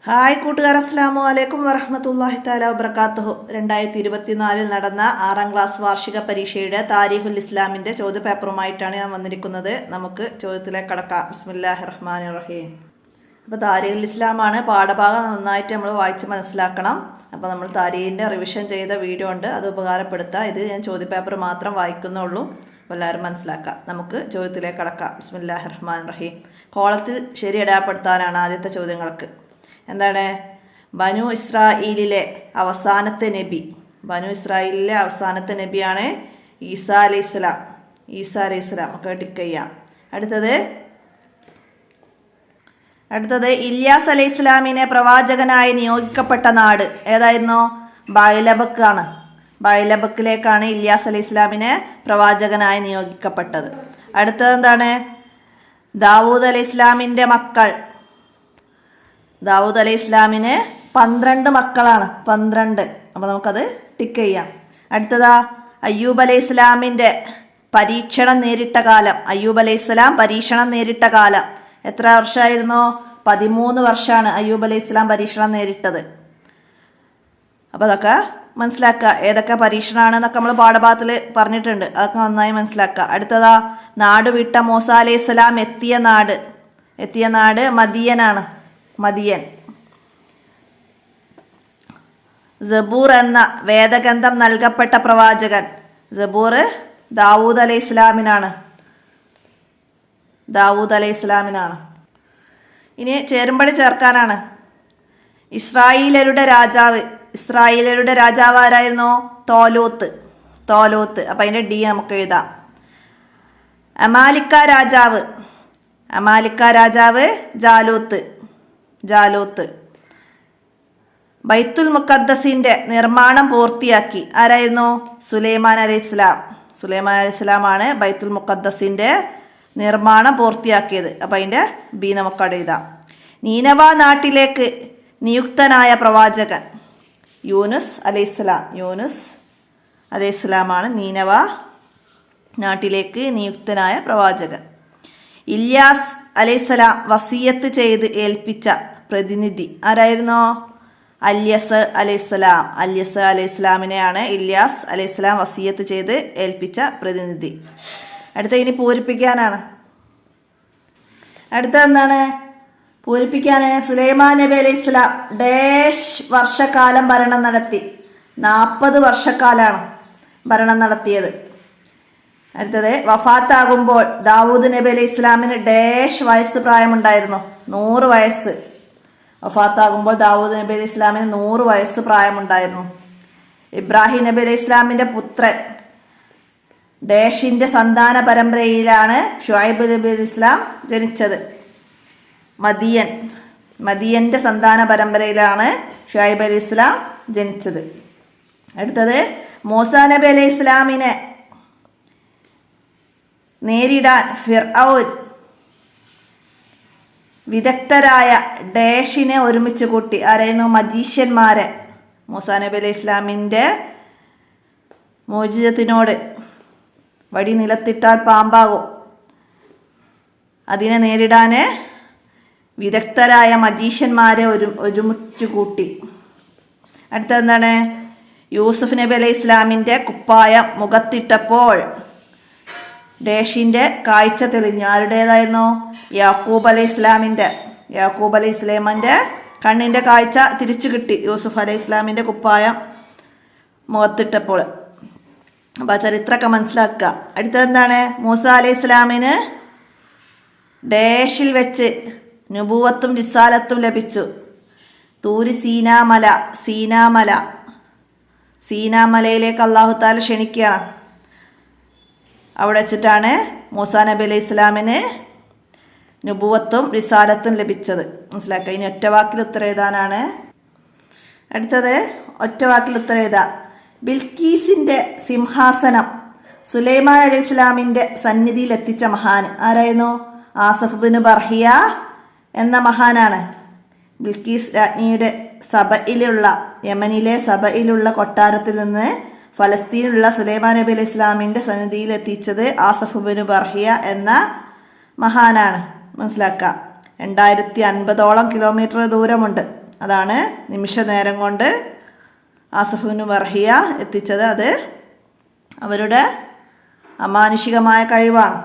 Hi കൂട്ടുകാർ, അസ്സലാമു അലൈക്കും വറഹ്മത്തുള്ളാഹി തആല വബറകാതുഹു. 2024 നടന്ന 6ാം ക്ലാസ് വാർഷിക പരീക്ഷയുടെ താരീഖുൽ ഇസ്ലാമിൻ്റെ ചോദ്യപേപ്പറുമായിട്ടാണ് ഞാൻ വന്നിരിക്കുന്നത്. നമുക്ക് ചോദ്യത്തിലേക്ക് കടക്കാം. ബിസ്മില്ലാഹിർ റഹ്മാനിർ റഹീം. അപ്പോൾ താരീഖുൽ ഇസ്ലാമാണ് പാഠഭാഗം. നന്നായിട്ട് നമ്മൾ വായിച്ച് മനസ്സിലാക്കണം. അപ്പോൾ നമ്മൾ താരീഖിൻ്റെ റിവിഷൻ ചെയ്ത വീഡിയോ ഉണ്ട്, അത് ഉപകാരപ്പെടുത്തുക. ഇത് ഞാൻ ചോദ്യപേപ്പർ മാത്രം വായിക്കുന്നുള്ളൂ. അപ്പോൾ എല്ലാവരും മനസ്സിലാക്കുക. നമുക്ക് ചോദ്യത്തിലേക്ക് കടക്കാം. ബിസ്മില്ലാഹിർ റഹ്മാനിർ റഹീം. കോളത്തിൽ ശരി അടയാളപ്പെടുത്താനാണ് ആദ്യത്തെ ചോദ്യങ്ങൾക്ക്. എന്താണ്? ബനു ഇസ്രായേലിലെ അവസാനത്തെ നബി. ബനു ഇസ്രായേലിലെ അവസാനത്തെ നബിയാണ് ഈസാ അലൈഹിസ്സലാം. ഈസാ അലൈഹിസ്സലാം ഒക്കെ ടിക്ക് ചെയ്യാം. അടുത്തത് ഇല്യാസ് അലൈഹിസ്സലാമിനെ പ്രവാചകനായി നിയോഗിക്കപ്പെട്ട നാട് ഏതായിരുന്നു? ബൈലബക്ക് ആണ്. ബൈലബക്കിലേക്കാണ് ഇല്യാസ് അലൈഹിസ്സലാമിനെ പ്രവാചകനായി നിയോഗിക്കപ്പെട്ടത്. അടുത്തത് എന്താണ്? ദാവൂദ് അലൈഹിസ്സലാമിൻ്റെ മക്കൾ. ദാവൂദ് അലൈഹി ഇസ്ലാമിന് 12 മക്കളാണ്. 12. അപ്പോൾ നമുക്കത് ടിക്ക് ചെയ്യാം. അടുത്തതാ അയ്യൂബ് അലൈഹി ഇസ്ലാമിൻ്റെ പരീക്ഷണം നേരിട്ട കാലം. അയ്യൂബ് അലൈഹി ഇസ്ലാം പരീക്ഷണം നേരിട്ട കാലം എത്ര വർഷമായിരുന്നു? 13 വർഷമാണ് അയ്യൂബ് അലൈഹി ഇസ്ലാം പരീക്ഷണം നേരിട്ടത്. അപ്പോൾ അതൊക്കെ മനസ്സിലാക്കുക. ഏതൊക്കെ പരീക്ഷണമാണെന്നൊക്കെ നമ്മൾ പാഠഭാഗത്തിൽ പറഞ്ഞിട്ടുണ്ട്. അതൊക്കെ നന്നായി മനസ്സിലാക്കുക. അടുത്തതാ നാട് വിട്ട മൂസ അലൈഹി ഇസ്ലാം എത്തിയ നാട് മദിയനാണ്. മദിയൻ. സബൂർ എന്ന വേദഗ്രന്ഥം നൽകപ്പെട്ട പ്രവാചകൻ. സബൂർ ദാവൂദ് അലൈഹി ഇസ്ലാമിനാണ്. ഇനി ചേരുംപടി ചേർക്കാനാണ്. ഇസ്രായേലരുടെ രാജാവ് ആരായിരുന്നു? തോലൂത്ത്. അപ്പം അതിൻ്റെ ഡി നമുക്ക് എഴുതാം. അമാലിക്ക രാജാവ് ജാലൂത്ത്. ബൈത്തുൽ മുഖദ്ദസിന്റെ നിർമ്മാണം പൂർത്തിയാക്കി ആരായിരുന്നു? സുലൈമാൻ അലൈഹിസ്സലാമാണ് ബൈത്തുൽ മുഖദ്ദസിന്റെ നിർമ്മാണം പൂർത്തിയാക്കിയത്. അപ്പം അതിൻ്റെ ബി നമുക്കവിടെ എഴുതാം. നീനവ നാട്ടിലേക്ക് നിയുക്തനായ പ്രവാചകൻ യൂനുസ് അലൈഹിസ്സലാമാണ് നീനവ നാട്ടിലേക്ക് നിയുക്തനായ പ്രവാചകൻ. ഇല്യാസ് അലൈഹിസ്സലാം വസിയത്ത് ചെയ്ത് ഏൽപ്പിച്ച പ്രതിനിധി ആരായിരുന്നു? അല്യസ് അലൈഹിസ്സലാമിനെയാണ് ഇല്യാസ് അലൈഹിസ്സലാം വസിയത്ത് ചെയ്ത് ഏൽപ്പിച്ച പ്രതിനിധി. അടുത്ത ഇനി പൂരിപ്പിക്കാനാണ്. അടുത്ത എന്താണ്? പൂരിപ്പിക്കാൻ സുലൈമാൻ നബി അലൈഹിസ്സലാം ഡേഷ് വർഷക്കാലം ഭരണം നടത്തി. 40 വർഷക്കാലാണ് ഭരണം നടത്തിയത്. അടുത്തത് വഫാത്താകുമ്പോൾ ദാവൂദ് നബി അലൈഹി ഇസ്ലാമിന് ഡേഷ് വയസ്സ് പ്രായമുണ്ടായിരുന്നു? 100 വയസ്സ്. വഫാത്താകുമ്പോൾ ദാവൂദ് നബി അലൈഹി ഇസ്ലാമിന് 100 വയസ്സ് പ്രായമുണ്ടായിരുന്നു. ഇബ്രാഹിം നബി അലൈഹി ഇസ്ലാമിൻ്റെ പുത്രൻ ഡേഷിൻ്റെ സന്താന പരമ്പരയിലാണ് ഷുഐബ് നബി അലൈഹി ഇസ്ലാം ജനിച്ചത്. മദിയൻ്റെ സന്താന പരമ്പരയിലാണ് ഷുഐബ് അലൈഹി ഇസ്ലാം ജനിച്ചത്. അടുത്തത് മൂസ നബി അലൈഹി ഇസ്ലാമിനെ നേരിടാൻ ഫിർഔൻ വിദഗ്ധരായ ഡേഷിനെ ഒരുമിച്ച് കൂട്ടി. ആരായിരുന്നു? മജീഷ്യന്മാരെ. മൂസാ നബി അലൈഹി ഇസ്ലാമിൻ്റെ മോചിതത്തിനോട് വടി നിലത്തിട്ടാൽ പാമ്പാകും, അതിനെ നേരിടാൻ വിദഗ്ധരായ മജീഷ്യന്മാരെ ഒരുമിച്ച് കൂട്ടി. അടുത്തെന്താണ്? യൂസുഫ് നബി അലൈഹി ഇസ്ലാമിൻ്റെ കുപ്പായം മുഖത്തിട്ടപ്പോൾ ഡേഷിൻ്റെ കാഴ്ച തെളിഞ്ഞു. ആരുടേതായിരുന്നു? യാക്കൂബ് അലൈഹി ഇസ്ലാമിൻ്റെ കണ്ണിൻ്റെ കാഴ്ച തിരിച്ചു കിട്ടി യൂസുഫ് അലൈഹി ഇസ്ലാമിൻ്റെ കുപ്പായം മുഖത്തിട്ടപ്പോൾ. അപ്പോൾ ചരിത്രമൊക്കെ മനസ്സിലാക്കുക. അടുത്തതെന്താണ്? മൂസ അലൈഹി ഇസ്ലാമിന് ഡേഷിൽ വെച്ച് നുബുവത്തും റിസാലത്തും ലഭിച്ചു. തൂരി സീനാമലയിലേക്ക് അല്ലാഹു തആല ക്ഷണിക്കുകയാണ്. അവിടെ വെച്ചിട്ടാണ് മൂസാ നബി അലൈഹി ഇസ്ലാമിന് നുബുവത്തും റിസാലത്തും ലഭിച്ചത്. മനസ്സിലാക്കുക. ഇനി ഒറ്റവാക്കിൽ ഉത്തരം എഴുതാനാണ്. അടുത്തത് ഒറ്റവാക്കിൽ ഉത്തരം എഴുതാം. ബിൽക്കീസിൻ്റെ സിംഹാസനം സുലൈമാൻ അലൈഹി ഇസ്ലാമിൻ്റെ സന്നിധിയിൽ എത്തിച്ച മഹാൻ ആരായിരുന്നു? ആസഫ് ബിൻ ബർഹിയ എന്ന മഹാനാണ്. ബിൽക്കീസ് രാജ്ഞിയുടെ യമനിലെ സബയിലുള്ള കൊട്ടാരത്തിൽ നിന്ന് ഫലസ്തീനിലുള്ള സുലൈമാൻ നബി അലൈഹി ഇസ്ലാമിൻ്റെ സന്നിധിയിൽ എത്തിച്ചത് ആസഫ് ബിൻ ബർഹിയ എന്ന മഹാനാണ്. മനസ്സിലാക്കുക. 2050 കിലോമീറ്റർ ദൂരമുണ്ട് അതാണ് നിമിഷ നേരം കൊണ്ട് ആസഫുബിന് ബർഹിയ എത്തിച്ചത്. അത് അവരുടെ അമാനുഷികമായ കഴിവാണ്,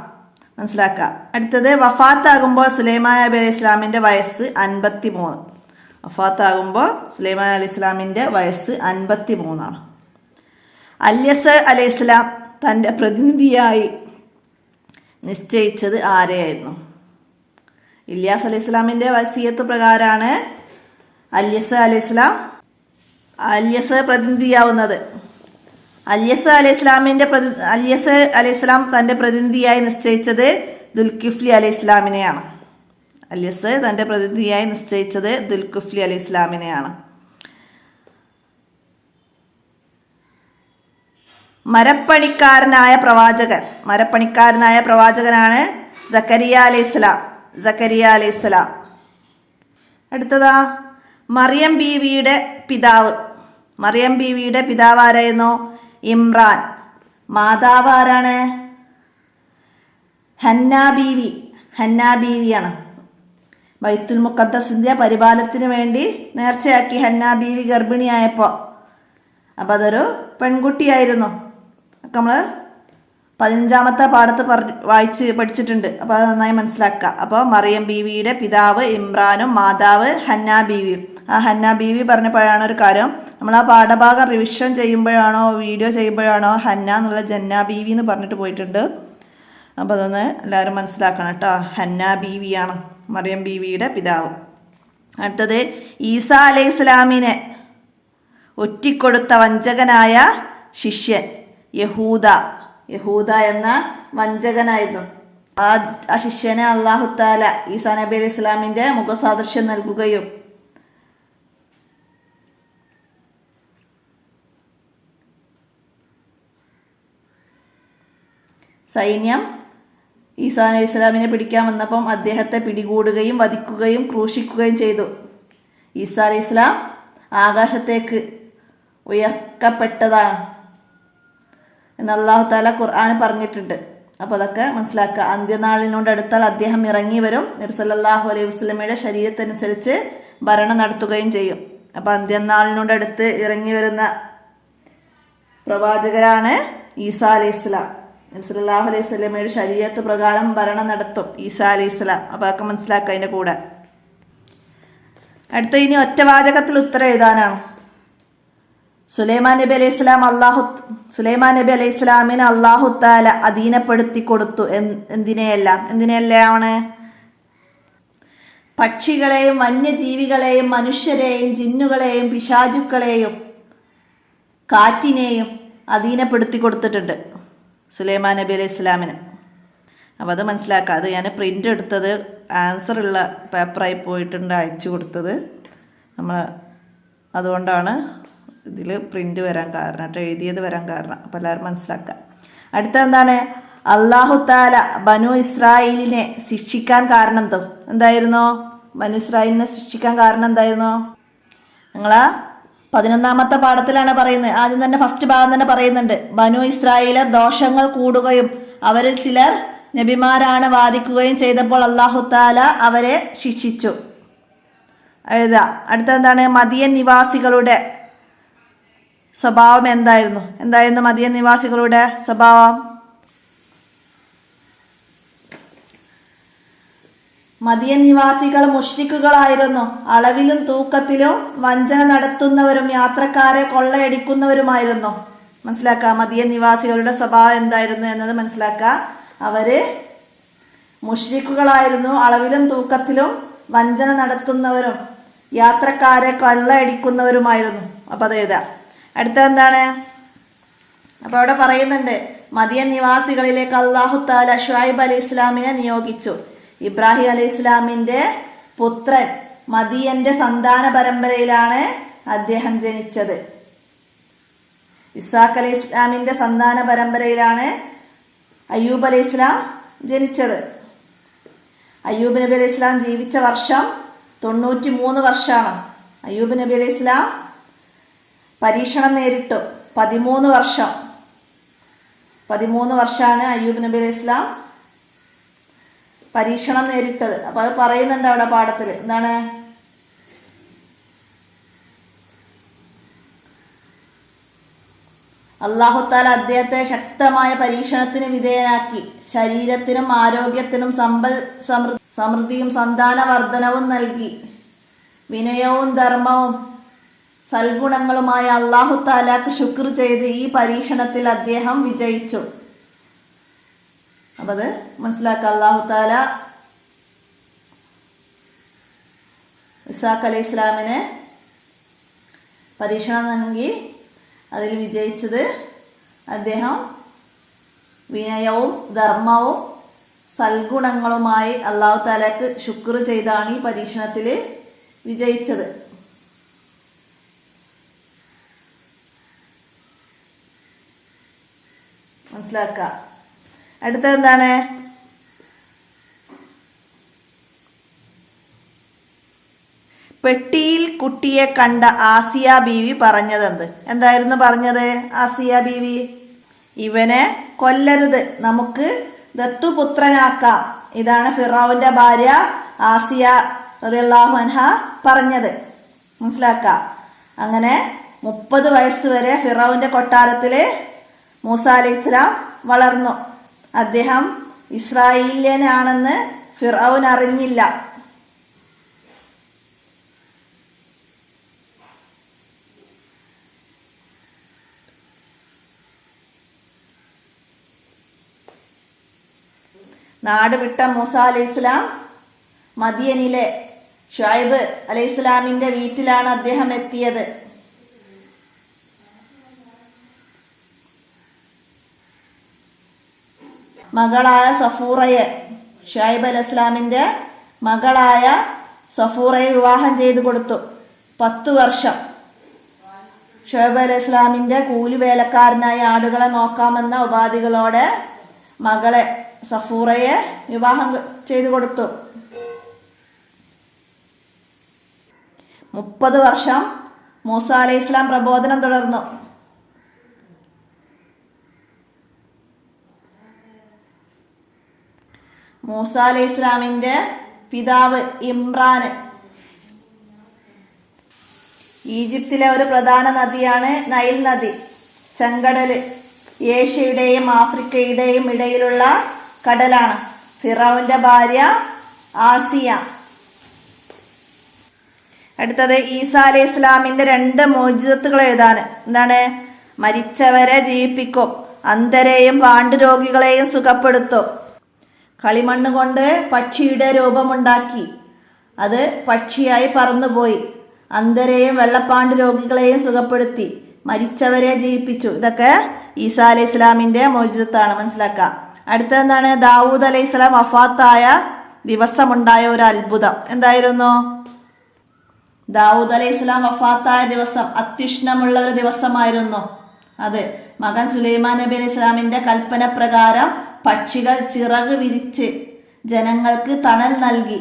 മനസ്സിലാക്കുക. അടുത്തത് വഫാത്താകുമ്പോൾ സുലൈമാൻ നബി അലൈഹി ഇസ്ലാമിൻ്റെ വയസ്സ് 53. വഫാത്താകുമ്പോൾ സുലൈമാൻ അലൈഹി ഇസ്ലാമിൻ്റെ വയസ്സ് 53. അല്യസ് അലൈഹി ഇസ്ലാം തൻ്റെ പ്രതിനിധിയായി നിശ്ചയിച്ചത് ആരെയായിരുന്നു? ഇല്യാസ് അലൈഹി ഇസ്ലാമിൻ്റെ വസിയത്ത് പ്രകാരമാണ് അല്യസ് അലൈഹി പ്രതിനിധിയാവുന്നത്. അല്യസ് അലൈഹി ഇസ്ലാം തൻ്റെ പ്രതിനിധിയായി നിശ്ചയിച്ചത് ദുൽകിഫ്ലി അലൈഹി ഇസ്ലാമിനെയാണ്. അല്യസ് തൻ്റെ പ്രതിനിധിയായി നിശ്ചയിച്ചത് ദുൽകിഫ്ലി അലൈഹി ഇസ്ലാമിനെയാണ്. മരപ്പണിക്കാരനായ പ്രവാചകനാണ് സക്കരിയ അലൈഹി ഇസ്ലാം. അടുത്തതാ മറിയം ബീവിയുടെ പിതാവ് ആരായിരുന്നു? ഇമ്രാൻ. മാതാവ് ആരാണ്? ഹന്ന ബീവിയാണ്. ബൈത്തുൽ മുഖദ്ദസിൻ്റെ പരിപാലനത്തിന് വേണ്ടി നേർച്ചയാക്കി ഹന്ന ബീവി ഗർഭിണിയായപ്പോൾ. അപ്പം അതൊരു പെൺകുട്ടിയായിരുന്നു. ഒക്കെ നമ്മൾ 15ാമത്തെ പാഠത്ത് പഠിച്ചിട്ടുണ്ട്. അപ്പോൾ അത് നന്നായി മനസ്സിലാക്കുക. അപ്പോൾ മറിയം ബീവിയുടെ പിതാവ് ഇമ്രാനും മാതാവ് ഹന്ന ബീവിയും. ആ ഹന്ന ബീവി പറഞ്ഞപ്പോഴാണ് ഒരു കാര്യം, നമ്മൾ ആ പാഠഭാഗം റിവിഷൻ ചെയ്യുമ്പോഴാണോ വീഡിയോ ചെയ്യുമ്പോഴാണോ ഹന്ന എന്നുള്ള ജന്ന ബീവി എന്ന് പറഞ്ഞിട്ട് പോയിട്ടുണ്ട്. അപ്പോൾ അതൊന്ന് എല്ലാവരും മനസ്സിലാക്കണം കേട്ടോ. ഹന്ന ബീവിയാണ് മറിയം ബീവിയുടെ പിതാവ്. അടുത്തത് ഈസാ അലൈഹി ഇസ്ലാമിനെ ഒറ്റിക്കൊടുത്ത വഞ്ചകനായ ശിഷ്യൻ യഹൂദ എന്ന വഞ്ചകനായിരുന്നു. ആ ശിഷ്യനെ അല്ലാഹു തആല ഈസാ നബി അലൈഹി ഇസ്ലാമിൻ്റെ മുഖസാദൃശ്യം നൽകുകയും സൈന്യം ഈസാ അലൈഹി ഇസ്ലാമിനെ പിടിക്കാൻ വന്നപ്പം അദ്ദേഹത്തെ പിടികൂടുകയും വധിക്കുകയും ക്രൂശിക്കുകയും ചെയ്തു. ഈസാ അലൈഹി ഇസ്ലാം ആകാശത്തേക്ക് ഉയർത്തപ്പെട്ടതാണ് എന്ന് അല്ലാഹു തആല ഖുർആൻ പറഞ്ഞിട്ടുണ്ട്. അപ്പോൾ അതൊക്കെ മനസ്സിലാക്കുക. അന്ത്യനാളിനോടടുത്താൽ അദ്ദേഹം ഇറങ്ങി വരും. നബി സല്ലല്ലാഹു അലൈഹി വസല്ലമയുടെ ശരീഅത്തനുസരിച്ച് ഭരണം നടത്തുകയും ചെയ്യും. അപ്പോൾ അന്ത്യനാളിനോടടുത്ത് ഇറങ്ങി വരുന്ന പ്രവാചകരാണ് ഈസാ അലൈഹി ഇസ്ലാം. നബി സല്ലല്ലാഹു അലൈഹി വസല്ലമയുടെ ശരീഅത്ത് പ്രകാരം ഭരണം നടത്തും ഈസാ അലൈഹി ഇസ്ലാം. അപ്പോൾ അതൊക്കെ മനസ്സിലാക്കുക അതിൻ്റെ കൂടെ. അടുത്ത ഇനി ഒറ്റവാചകത്തിൽ ഉത്തരം എഴുതാനാണ്. സുലൈമാൻ നബി അലൈഹി ഇസ്ലാമിന് അല്ലാഹു തആല അധീനപ്പെടുത്തി കൊടുത്തു. എന്തിനെയാണ്? പക്ഷികളെയും വന്യജീവികളെയും മനുഷ്യരെയും ജിന്നുകളെയും പിശാചുക്കളെയും കാറ്റിനെയും അധീനപ്പെടുത്തി കൊടുത്തിട്ടുണ്ട് സുലൈമാൻ നബി അലൈഹി ഇസ്ലാമിന്. അപ്പോൾ അത് മനസ്സിലാക്കുക. അത് ഞാൻ പ്രിൻ്റ് എടുത്തത് ആൻസറുള്ള പേപ്പറായി പോയിട്ടുണ്ട് അയച്ചു കൊടുത്തത്. അതുകൊണ്ടാണ് ഇതിൽ പ്രിൻ്റ് വരാൻ കാരണം കേട്ടോ, എഴുതിയത് വരാൻ കാരണം. അപ്പോൾ എല്ലാവരും മനസ്സിലാക്കുക. അടുത്ത എന്താണ്? അല്ലാഹു തആല ബനു ഇസ്രായേലിനെ ശിക്ഷിക്കാൻ കാരണം എന്തായിരുന്നു? ബനു ഇസ്രായേലിനെ ശിക്ഷിക്കാൻ കാരണം എന്തായിരുന്നു? നിങ്ങൾ 11ാമത്തെ പാഠത്തിലാണ് പറയുന്നത്. ആദ്യം തന്നെ ഫസ്റ്റ് ഭാഗം തന്നെ പറയുന്നുണ്ട്. ബനു ഇസ്രായേലർ ദോഷങ്ങൾ കൂടുകയും അവരിൽ ചിലർ നബിമാരാണ് വാദിക്കുകയും ചെയ്തപ്പോൾ അല്ലാഹു തആല അവരെ ശിക്ഷിച്ചു. എഴുതുക. അടുത്ത എന്താണ്? മദിയൻ നിവാസികളുടെ സ്വഭാവം എന്തായിരുന്നു മദിയൻ നിവാസികളുടെ സ്വഭാവം? മദിയൻ നിവാസികൾ മുശ്രിക്കുകളായിരുന്നു. അളവിലും തൂക്കത്തിലും വഞ്ചന നടത്തുന്നവരും യാത്രക്കാരെ കൊള്ളയടിക്കുന്നവരുമായിരുന്നു. മനസ്സിലാക്കുക. മദിയൻ നിവാസികളുടെ സ്വഭാവം എന്തായിരുന്നു എന്നത് മനസ്സിലാക്കുക. അവര് മുശ്രിക്കുകളായിരുന്നു, അളവിലും തൂക്കത്തിലും വഞ്ചന നടത്തുന്നവരും യാത്രക്കാരെ കൊള്ളയടിക്കുന്നവരുമായിരുന്നു. അപ്പോൾ അത് എഴുതാം. അടുത്ത എന്താണ്? അപ്പോൾ അവിടെ പറയുന്നുണ്ട്, മദിയൻ നിവാസികളിലേക്ക് അല്ലാഹു തആല ഷുഐബ് അലൈഹി ഇസ്ലാമിനെ നിയോഗിച്ചു. ഇബ്രാഹിം അലൈഹി ഇസ്ലാമിൻ്റെ പുത്രൻ മദിയന്റെ സന്താന പരമ്പരയിലാണ് അദ്ദേഹം ജനിച്ചത്. ഇസ്ഹാഖ് അലൈഹി ഇസ്ലാമിൻ്റെ സന്താന പരമ്പരയിലാണ് അയ്യൂബ് അലൈഹി ഇസ്ലാം ജനിച്ചത്. അയ്യൂബ് നബി അലൈഹി ഇസ്ലാം ജീവിച്ച വർഷം 93 വർഷമാണ്. അയ്യൂബ് നബി അലൈഹി ഇസ്ലാം പരീക്ഷണം നേരിട്ടു 13 വർഷം. 13 വർഷമാണ് അയ്യൂബ് നബി അലൈഹി ഇസ്ലാം പരീക്ഷണം നേരിട്ടത്. അപ്പോൾ അത് പറയുന്നുണ്ട് അവിടെ പാഠത്തിൽ. എന്താണ്? അല്ലാഹുത്താല അദ്ദേഹത്തെ ശക്തമായ പരീക്ഷണത്തിന് വിധേയനാക്കി. ശരീരത്തിനും ആരോഗ്യത്തിനും സമൃദ്ധിയും സന്താനവർദ്ധനവും നൽകി. വിനയവും ധർമ്മവും സൽഗുണങ്ങളുമായ അല്ലാഹുത്താലാക്ക് ശുക്ർ ചെയ്ത് ഈ പരീക്ഷണത്തിൽ അദ്ദേഹം വിജയിച്ചു. അപ്പം അത് മനസ്സിലാക്കുക. അല്ലാഹുത്താല ഇസാഖ് അലൈഹി ഇസ്ലാമിന് പരീക്ഷണം നൽകി. അതിൽ വിജയിച്ചത് അദ്ദേഹം വിനയവും ധർമ്മവും സൽഗുണങ്ങളുമായി അല്ലാഹു തആലക്ക് ശുക്ർ ചെയ്താണ് ഈ പരീക്ഷണത്തിൽ വിജയിച്ചത്. മനസ്സിലാക്കുക. അടുത്തത് എന്താണ്? പെട്ടിയിൽ കുട്ടിയെ കണ്ട ആസിയ ബീവി പറഞ്ഞതെന്ത്? എന്തായിരുന്നു പറഞ്ഞത് ആസിയ ബീവി? ഇവനെ കൊല്ലരുത്, നമുക്ക് ദത്തുപുത്രനാക്കാം. ഇതാണ് ഫിറഔന്റെ ഭാര്യ ആസിയ റളിയല്ലാഹു അൻഹ പറഞ്ഞത്. മനസ്സിലാക്കുക. അങ്ങനെ 30 വയസ്സ് വരെ ഫിറഔന്റെ കൊട്ടാരത്തില് മൂസ അലൈഹിസ്സലാം വളർന്നു. അദ്ദേഹം ഇസ്രായേലിയനാണെന്ന് ഫിറഔൻ അറിഞ്ഞില്ല. നാട് വിട്ട മൂസ അലൈഹിസ്സലാം മദിയനിലെ ഷുഐബ് അലൈഹിസ്സലാമിന്റെ വീട്ടിലാണ് അദ്ദേഹം എത്തിയത്. മകളായ സഫൂറയെ, ഷുഐബ് അലൈഹിസ്സലാമിന്റെ മകളായ സഫൂറയെ വിവാഹം ചെയ്തു കൊടുത്തു. 10 വർഷം ഷുഐബ് അലൈഹിസ്സലാമിന്റെ കൂലിവേലക്കാരനായി ആടുകളെ നോക്കാമെന്ന ഉപാധികളോടെ മകളെ സഫൂറയെ വിവാഹം ചെയ്തു കൊടുത്തു. 30 വർഷം മൂസ അലൈഹിസ്സലാം പ്രബോധനം തുടർന്നു. മൂസ അലൈഹിസ്സലാമിന്റെ പിതാവ് ഇമ്രാന് ഈജിപ്തിലെ ഒരു പ്രധാന നദിയാണ് നൈൽ നദി. ചെങ്കടല് ഏഷ്യയുടെയും ആഫ്രിക്കയുടെയും ഇടയിലുള്ള കടലാണ്. ഫിറഔന്റെ ഭാര്യ ആസിയ. അടുത്തത് ഈസാ അലൈഹി ഇസ്ലാമിന്റെ 2 മോചിതത്തുകൾ എഴുതാൻ. എന്താണ്? മരിച്ചവരെ ജീവിപ്പിക്കും, അന്ധരെയും പാണ്ഡുരോഗികളെയും സുഖപ്പെടുത്തും. കളിമണ്ണ് കൊണ്ട് പക്ഷിയുടെ രൂപമുണ്ടാക്കി അത് പക്ഷിയായി പറന്നുപോയി. അന്ധരെയും വെള്ളപ്പാണ്ട് രോഗികളെയും സുഖപ്പെടുത്തി, മരിച്ചവരെ ജീവിപ്പിച്ചു. ഇതൊക്കെ ഈസാ അലൈഹി ഇസ്ലാമിന്റെ മോചിതത്താണ്. മനസ്സിലാക്കുക. അടുത്തെന്താണ്? ദാവൂദ് അലൈഹി ഇസ്ലാം വഫാത്തായ ദിവസമുണ്ടായ ഒരു അത്ഭുതം. എന്തായിരുന്നു? ദാവൂദ് അലൈഹി ഇസ്ലാം വഫാത്തായ ദിവസം അത്യുഷ്ണമുള്ള ഒരു ദിവസമായിരുന്നു അത്. മകൻ സുലൈമാൻ നബി അലൈഹി ഇസ്ലാമിന്റെ കൽപ്പന പ്രകാരം പക്ഷികൾ ചിറക് വിരിച്ച് ജനങ്ങൾക്ക് തണൽ നൽകി.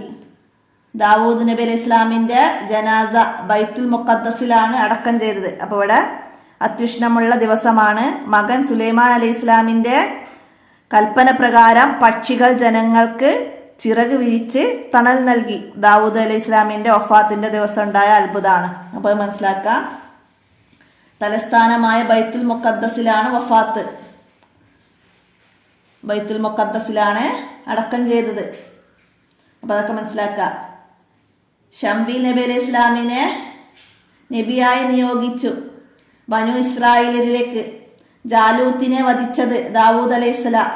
ദാവൂദ് നബി അലൈഹി ഇസ്ലാമിന്റെ ജനാസ ബൈത്തുൽ മുഖദ്ദസിലാണ് അടക്കം ചെയ്തത്. അപ്പോൾ ഇവിടെ അത്യുഷ്ണമുള്ള ദിവസമാണ്. മകൻ സുലൈമാൻ അലൈഹി ഇസ്ലാമിന്റെ കൽപ്പന പ്രകാരം പക്ഷികൾ ജനങ്ങൾക്ക് ചിറക് വിരിച്ച് തണൽ നൽകി. ദാവൂദ് അലൈഹി ഇസ്ലാമിന്റെ വഫാത്തിന്റെ ദിവസം ഉണ്ടായ അത്ഭുതമാണ്. അപ്പോൾ മനസ്സിലാക്കാം. തലസ്ഥാനമായ ബൈത്തുൽ മുഖദ്ദസിലാണ് വഫാത്ത്. ബൈത്തുൽ മുഖദ്ദസിലാണ് അടക്കം ചെയ്തത്. അപ്പോൾ അതൊക്കെ മനസ്സിലാക്കുക. ശംവീൽ നബി അലൈഹി ഇസ്ലാമിനെ നബിയായി നിയോഗിച്ചു. ബനു ഇസ്രായേലിലേക്ക് ജാലൂത്തിനെ വധിച്ചത് ദാവൂദ് അലൈഹി ഇസ്ലാം.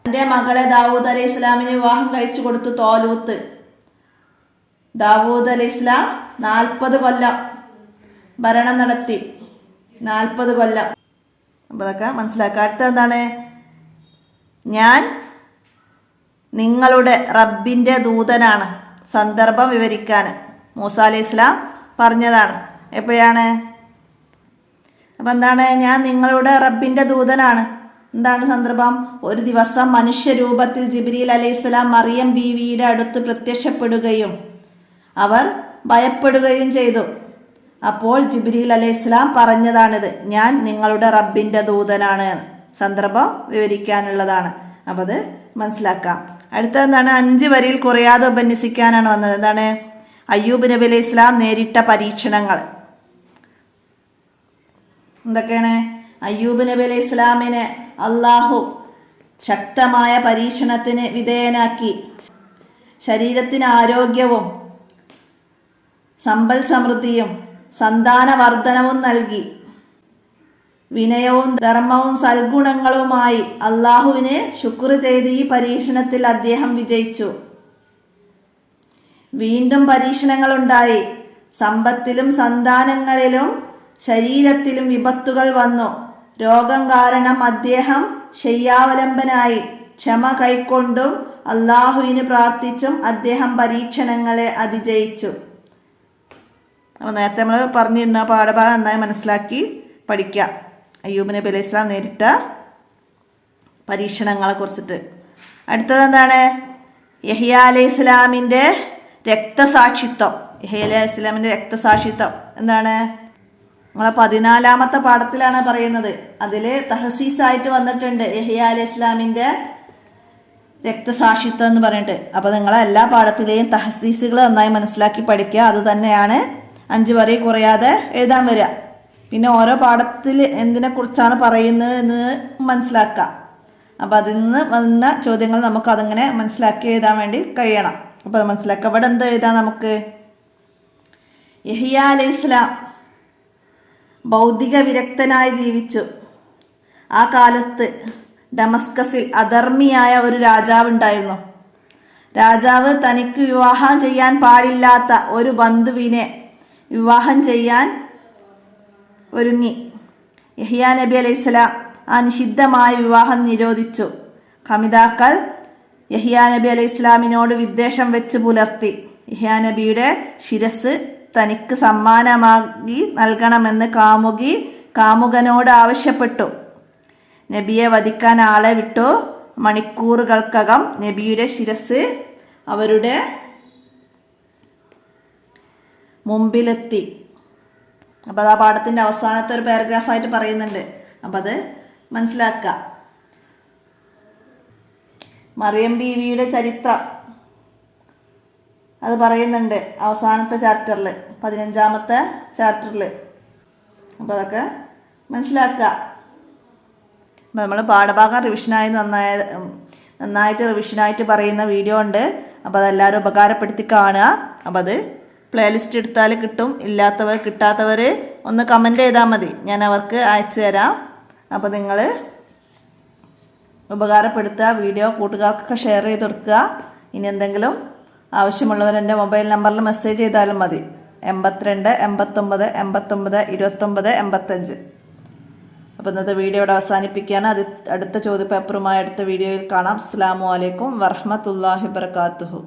തൻ്റെ മകളെ ദാവൂദ് അലൈഹി ഇസ്ലാമിന് വിവാഹം കഴിച്ചു കൊടുത്തു തോലൂത്ത്. ദാവൂദ് അലൈഹി ഇസ്ലാം 40 കൊല്ലം ഭരണം നടത്തി. 40 കൊല്ലം. അപ്പോൾ അതൊക്കെ മനസ്സിലാക്കുക. അടുത്ത എന്താണ്? ഞാൻ നിങ്ങളുടെ റബ്ബിൻ്റെ ദൂതനാണ്. സന്ദർഭം വിവരിക്കാൻ മൂസ അലൈഹി ഇസ്ലാം പറഞ്ഞതാണ്. എപ്പോഴാണ്? അപ്പം എന്താണ്? ഞാൻ നിങ്ങളുടെ റബ്ബിൻ്റെ ദൂതനാണ്. എന്താണ് സന്ദർഭം? ഒരു ദിവസം മനുഷ്യരൂപത്തിൽ ജിബ്രീൽ അലൈഹിസ്സലാം മറിയം ബീവിയുടെ അടുത്ത് പ്രത്യക്ഷപ്പെടുകയും അവർ ഭയപ്പെടുകയും ചെയ്തു. അപ്പോൾ ജിബ്രീൽ അലൈഹിസ്സലാം പറഞ്ഞതാണിത്, ഞാൻ നിങ്ങളുടെ റബ്ബിൻ്റെ ദൂതനാണ്. സന്ദർഭം വിവരിക്കാനുള്ളതാണ്. അപ്പം അത് മനസ്സിലാക്കാം. അടുത്തതെന്താണ്? 5 വരിയിൽ കുറയാതെ ഉപന്യസിക്കാനാണ് വന്നത്. എന്താണ്? അയ്യൂബ് നബി അലൈഹി ഇസ്ലാം നേരിട്ട പരീക്ഷണങ്ങൾ എന്തൊക്കെയാണ്? അയ്യൂബ് നബി അലൈഹി ഇസ്ലാമിനെ അള്ളാഹു ശക്തമായ പരീക്ഷണത്തിന് വിധേയനാക്കി. ശരീരത്തിന് ആരോഗ്യവും സമ്പൽ സമൃദ്ധിയും സന്താന വർധനവും നൽകി. വിനയവും ധർമ്മവും സൽഗുണങ്ങളുമായി അള്ളാഹുവിന് ശുക്ർ ചെയ്ത് ഈ പരീക്ഷണത്തിൽ അദ്ദേഹം വിജയിച്ചു. വീണ്ടും പരീക്ഷണങ്ങളുണ്ടായി. സമ്പത്തിലും സന്താനങ്ങളിലും ശരീരത്തിലും വിപത്തുകൾ വന്നു. രോഗം കാരണം അദ്ദേഹം ശയ്യാവലംബനായി. ക്ഷമ കൈക്കൊണ്ടും അള്ളാഹുവിന് പ്രാർത്ഥിച്ചും അദ്ദേഹം പരീക്ഷണങ്ങളെ അതിജയിച്ചു. അപ്പോൾ നേരത്തെ നമ്മൾ പറഞ്ഞിരുന്ന പാഠഭാഗം നന്നായി മനസ്സിലാക്കി പഠിക്കുക. അയ്യൂബ് നബി അലൈഹി ഇസ്ലാം നേരിട്ട പരീക്ഷണങ്ങളെ കുറിച്ചിട്ട്. അടുത്തത് എന്താണ്? യഹ്യ അലൈഹി ഇസ്ലാമിൻ്റെ രക്തസാക്ഷിത്വം. യഹ്യ അലൈഹി ഇസ്ലാമിൻ്റെ രക്തസാക്ഷിത്വം എന്താണ്? നമ്മളെ 14ാമത്തെ പാഠത്തിലാണ് പറയുന്നത്. അതിൽ തഹസീസായിട്ട് വന്നിട്ടുണ്ട് യഹ്യ അലൈഹി ഇസ്ലാമിൻ്റെ രക്തസാക്ഷിത്വം എന്ന് പറഞ്ഞിട്ട്. അപ്പോൾ നിങ്ങളെ എല്ലാ പാഠത്തിലെയും തഹസീസുകൾ നന്നായി മനസ്സിലാക്കി പഠിക്കുക. അത് തന്നെയാണ് 5 വരെ കുറയാതെ എഴുതാൻ വരിക. പിന്നെ ഓരോ പാഠത്തിൽ എന്തിനെക്കുറിച്ചാണ് പറയുന്നത് എന്ന് മനസ്സിലാക്കുക. അപ്പോൾ അതിൽ നിന്ന് വന്ന ചോദ്യങ്ങൾ നമുക്ക് അതിങ്ങനെ മനസ്സിലാക്കി എഴുതാൻ വേണ്ടി കഴിയണം. അപ്പോൾ അത് മനസ്സിലാക്കുക. ഇവിടെ എന്ത് എഴുതാം നമുക്ക്? യഹ്യ അലൈഹി ഇസ്ലാം ഭൗതിക വിരക്തനായി ജീവിച്ചു. ആ കാലത്ത് ഡമസ്കസിൽ അധർമ്മിയായ ഒരു രാജാവ് ഉണ്ടായിരുന്നു. രാജാവ് തനിക്ക് വിവാഹം ചെയ്യാൻ പാടില്ലാത്ത ഒരു ബന്ധുവിനെ വിവാഹം ചെയ്യാൻ ഒരുങ്ങി. യഹ്യ നബി അലൈഹി സ്വലാം ആ നിഷിദ്ധമായ വിവാഹം നിരോധിച്ചു. ഖമിതാക്കൾ യഹ്യ നബി അലൈഹി ഇസ്ലാമിനോട് വിദ്വേഷം വെച്ച് പുലർത്തി. യഹ്യ നബിയുടെ ശിരസ് തനിക്ക് സമ്മാനമായി നൽകണമെന്ന് കാമുകനോട് ആവശ്യപ്പെട്ടു. നബിയെ വധിക്കാൻ ആളെ വിട്ടു. മണിക്കൂറുകൾക്കകം നബിയുടെ ശിരസ് അവരുടെ മുമ്പിലെത്തി. അപ്പോൾ അത് ആ പാഠത്തിൻ്റെ അവസാനത്തെ ഒരു പാരഗ്രാഫായിട്ട് പറയുന്നുണ്ട്. അപ്പോൾ അത് മനസ്സിലാക്കുക. മറിയം ബീവിയുടെ ചരിത്രം അത് പറയുന്നുണ്ട് അവസാനത്തെ ചാപ്റ്ററിൽ, 15ാമത്തെ ചാപ്റ്ററിൽ. അപ്പോൾ അതൊക്കെ മനസ്സിലാക്കുക. അപ്പോൾ നമ്മൾ പാഠഭാഗം റിവിഷനായി നന്നായിട്ട് റിവിഷനായിട്ട് പറയുന്ന വീഡിയോ ഉണ്ട്. അപ്പോൾ അതെല്ലാവരും ഉപകാരപ്പെടുത്തി കാണുക. അപ്പോൾ അത് പ്ലേലിസ്റ്റ് എടുത്താൽ കിട്ടും. കിട്ടാത്തവർ ഒന്ന് കമൻറ്റ് ചെയ്താൽ മതി, ഞാൻ അവർക്ക് അയച്ചു തരാം. അപ്പോൾ നിങ്ങൾ ഉപകാരപ്പെടുത്തുക. വീഡിയോ കൂട്ടുകാർക്കൊക്കെ ഷെയർ ചെയ്ത് കൊടുക്കുക. ഇനി എന്തെങ്കിലും ആവശ്യമുള്ളവർ എൻ്റെ മൊബൈൽ നമ്പറിൽ മെസ്സേജ് ചെയ്താലും മതി. 82 89 89 29 85. അപ്പോൾ ഇന്നത്തെ വീഡിയോ ഇവിടെ അവസാനിപ്പിക്കുകയാണ്. അടുത്ത ചോദ്യപേപ്പറുമായി അടുത്ത വീഡിയോയിൽ കാണാം. അസ്സലാമു അലൈക്കും വറഹ്മത്തുള്ളാഹി വബറകാതുഹു.